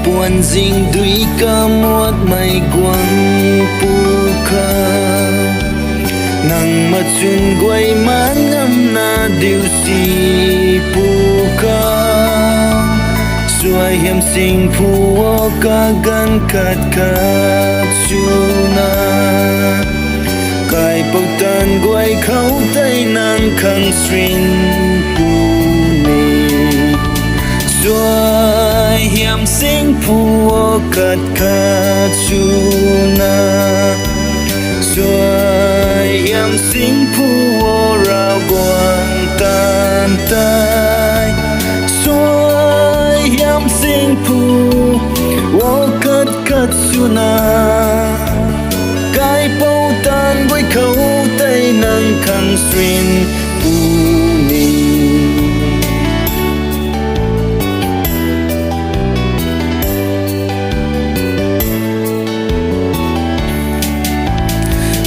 buồn dinh đuôi ca muốt mây quăng pu kha nang mà chun quay má ngâm na điều si pu kha xuôi hiểm sinh phu ô ca gan khát khát chuna cài bầu tan quay khâu tay nàng khăng xuyên pu ni xuôi hiểm sinh phu ô khát khát chuna xuôi hiểm sinh phu ô rao quang tan tay xuôi hiểm sinh phu ô khát khát chuna cái bao tan với khâu tay nàng khăng xuyên pu ni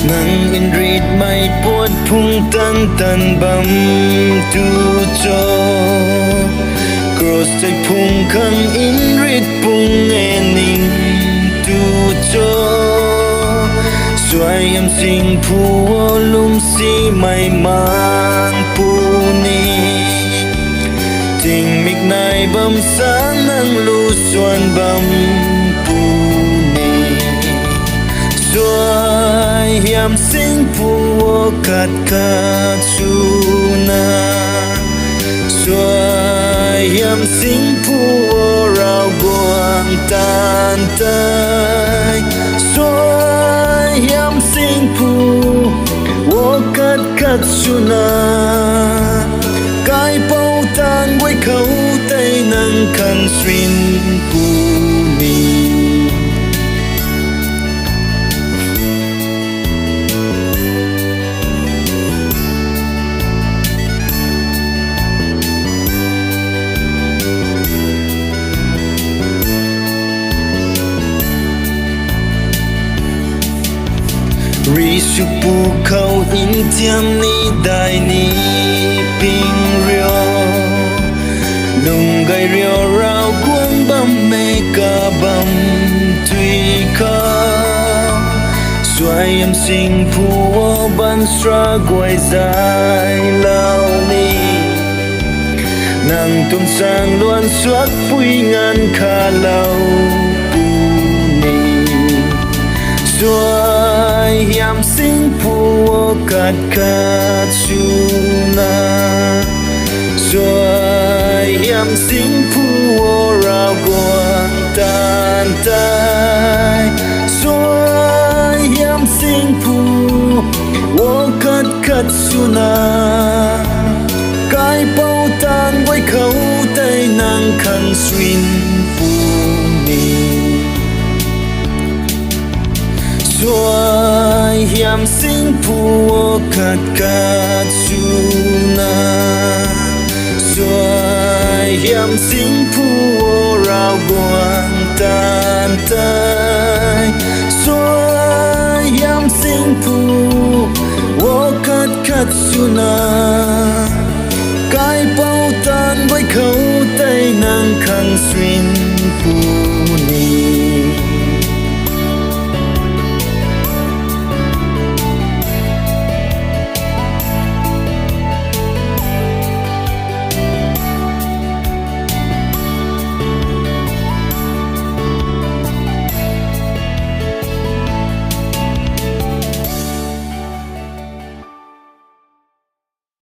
nàng in read mai put phung tan tan bam tu cho cross tay phung khang in read phung ening tu cho xuôi em sinh phu ô lum si may man pu ni tình mịch này bầm sáng nắng lu xuân bầm pu ni xuôi em sinh phu ô khát khát chuna xuôi em sinh phu ô rao quang tan tay xuôi hiểm sinh phu ô khát khát chuna cái bao tan với khâu tay nàng khăng xuyên pu ni ri su pu khâu in tiam ni dai ni ping rio lung gai rio rao quang bam me ca bam tui kha xuôi em sinh phu ô ban stra quay dài lao ni nàng tung sang loan xoát pui ngàn kha lâu pu ni xuôi hiểm sinh phu ô khát khát chuna xuôi hiểm sinh phu ô rao quang tan tay xuôi hiểm sinh phu ô khát khát chuna cái bao tan với khâu tay nàng khăng xuyên pu ni xuôi hiểm sinh phu ô khát khát chuna xuôi hiểm sinh phu ô rao quang tan tay xuôi hiểm sinh phu ô khát khát chuna